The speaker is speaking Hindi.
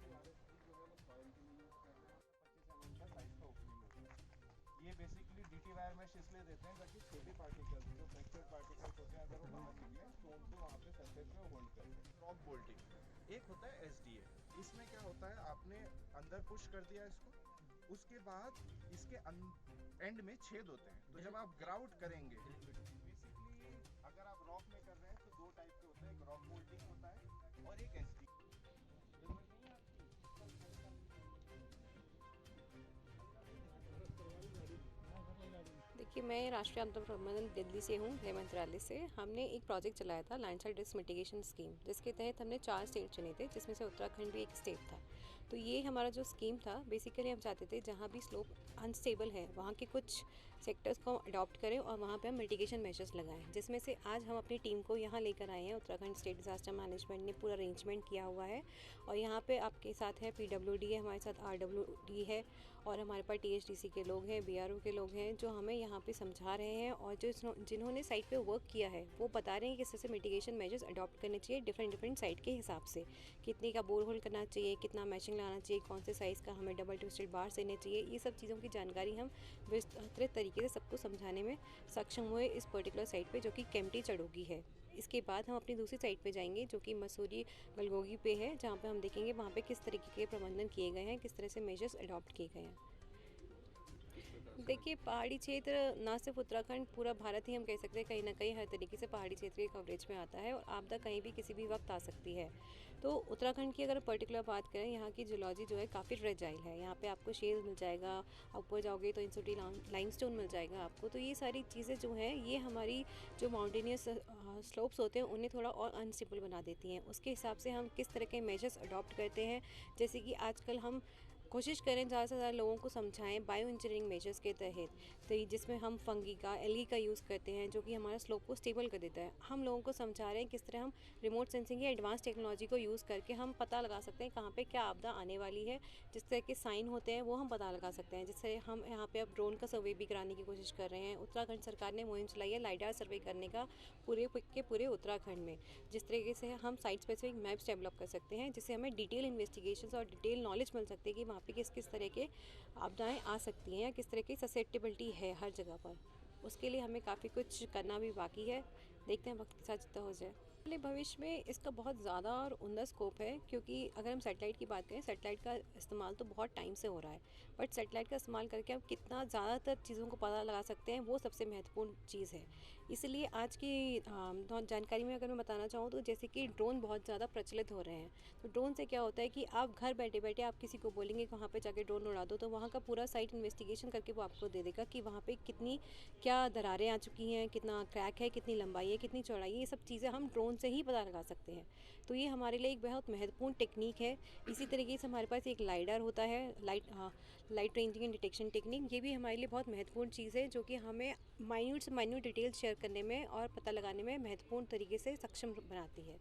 हमारे जो है वो सॉइल के लिए यूज कर रहे हैं, 25 mm का साइज का ओपनिंग होता है। ये बेसिकली डीटी वायर मेश इसलिए देते हैं ताकि छोटे पार्टिकल्स जो फ्रैक्चर पार्टिकल्स होते हैं अगर वो बाहर निकले स्टोन को वहाँ पे सरफेस पे होल्ड करते हैं। रॉक बोल्टिंग एक होता है एसडीए। इसमें क्या होता है, आपने अंदर पुश कर दिया इसको, उसके बाद इसके एंड में छेद होते हैं, तो जब आप ग्राउट करेंगे बेसिकली अगर आप रॉक में कर रहे हैं तो दो टाइप के होते हैं, एक रॉक बोल्टिंग होता है और एक एसडी। जरूरत नहीं है देखिए, मैं राष्ट्रीय आपदा प्रबंधन दिल्ली से हूँ, गृह मंत्रालय से। हमने एक प्रोजेक्ट चलाया था लैंडस्लाइड रिस्क मिटिगेशन स्कीम, जिसके तहत हमने 4 स्टेट चुने थे, जिसमें से उत्तराखंड भी एक स्टेट था। तो ये हमारा जो स्कीम था, बेसिकली हम चाहते थे जहाँ भी स्लोप अनस्टेबल है वहाँ के कुछ सेक्टर्स को अडॉप्ट करें और वहाँ पे हम मिटिगेशन मेजर्स लगाएं, जिसमें से आज हम अपनी टीम को यहाँ लेकर आए हैं। उत्तराखंड स्टेट डिजास्टर मैनेजमेंट ने पूरा अरेंजमेंट किया हुआ है और यहाँ पे आपके साथ है पीडब्ल्यूडी है, हमारे साथ आरडब्ल्यूडी है और हमारे पास टीएचडीसी के लोग हैं, बीआरओ के लोग हैं, जो हमें यहाँ पे समझा रहे हैं और जो जिन्होंने साइट पे वर्क किया है वो बता रहे हैं कि किस तरह से मिटिगेशन मेजर्स अडॉप्ट करने चाहिए डिफरेंट साइट के हिसाब से। कितने का बोर होल करना चाहिए, कितना मैशिंग लाना चाहिए, कौन से साइज़ का हमें डबल ट्विस्टेड बार देने चाहिए, ये सब चीज़ों की जानकारी हम विस्तृत तरीके से सबको समझाने में सक्षम हुए इस पर्टिकुलर साइट पे, जो कि केम्प्टी चढ़ोगी है। इसके बाद हम अपनी दूसरी साइट पे जाएंगे जो कि मसूरी गलगोगी पे है, जहाँ पे हम देखेंगे वहाँ पे किस तरीके के प्रबंधन किए गए हैं, किस तरह से मेजर्स अडॉप्ट किए गए हैं। देखिए, पहाड़ी क्षेत्र ना सिर्फ उत्तराखंड, पूरा भारत ही हम कह सकते हैं कहीं ना कहीं हर तरीके से पहाड़ी क्षेत्र के कवरेज में आता है और आपदा कहीं भी किसी भी वक्त आ सकती है। तो उत्तराखंड की अगर पर्टिकुलर बात करें, यहाँ की जियोलॉजी जो है काफ़ी फ्रेजाइल है। यहाँ पे आपको शेल मिल जाएगा, आप ऊपर जाओगे तो इंसुटी लाइमस्टोन मिल जाएगा आपको। तो ये सारी चीज़ें जो हैं ये हमारी जो माउंटेनियस स्लोप्स होते हैं उन्हें थोड़ा और अनस्टेबल बना देती हैं। उसके हिसाब से हम किस तरह के मेजर्स अडॉप्ट करते हैं, जैसे कि आजकल हम कोशिश करें ज़्यादा से ज़्यादा लोगों को समझाएं बायो इंजीनियरिंग मेजर्स के तहत, तो जिसमें हम फंगी का एल्गी का यूज़ करते हैं जो कि हमारा स्लोप को स्टेबल कर देता है। हम लोगों को समझा रहे हैं किस तरह हम रिमोट सेंसिंग या एडवांस टेक्नोलॉजी को यूज़ करके हम पता लगा सकते हैं कहाँ पे क्या आपदा आने वाली है। जिस तरह के साइन होते हैं वो हम पता लगा सकते हैं। जिससे हम यहाँ पे अब ड्रोन का सर्वे भी कराने की कोशिश कर रहे हैं। उत्तराखंड सरकार ने मुहिम चलाई है लाइडार सर्वे करने का पूरे उत्तराखंड में, जिस तरीके से हम साइट स्पेसिफिक मैप्स डेवलप कर सकते हैं, जिससे हमें डिटेल इन्वेस्टिगेशंस और डिटेल नॉलेज मिल सकती है कि वहाँ पे किस किस तरह के आपदाएं आ सकती हैं या किस तरह की ससेप्टिबिलिटी है हर जगह पर। उसके लिए हमें काफ़ी कुछ करना भी बाकी है। देखते हैं वक्त के साथ जितना हो जाए। अगले भविष्य में इसका बहुत ज़्यादा और उम्दा स्कोप है, क्योंकि अगर हम सेटेलाइट की बात करें, सेटेलाइट का इस्तेमाल तो बहुत टाइम से हो रहा है, बट सेटेलाइट का इस्तेमाल करके हम कितना ज़्यादातर चीज़ों को पता लगा सकते हैं वो सबसे महत्वपूर्ण चीज़ है। इसलिए आज की जानकारी में अगर मैं बताना चाहूँ तो जैसे कि ड्रोन बहुत ज़्यादा प्रचलित हो रहे हैं। तो ड्रोन से क्या होता है कि आप घर बैठे बैठे आप किसी को बोलेंगे कि वहाँ पे जाके ड्रोन उड़ा दो, तो वहाँ का पूरा साइट इन्वेस्टिगेशन करके वो आपको दे देगा कि वहाँ पे कितनी क्या दरारें आ चुकी हैं, कितना क्रैक है, कितनी लंबाई है, कितनी चौड़ाई है। ये सब चीज़ें हम ड्रोन से ही पता लगा सकते हैं। तो ये हमारे लिए एक बहुत महत्वपूर्ण टेक्निक है। इसी तरीके से हमारे पास एक लाइडर होता है, light ranging and detection technique. ये भी हमारे लिए बहुत महत्वपूर्ण चीज़ है, जो कि हमें माइन्यूट से माइन्यूट डिटेल्स शेयर करने में और पता लगाने में महत्वपूर्ण तरीके से सक्षम बनाती है।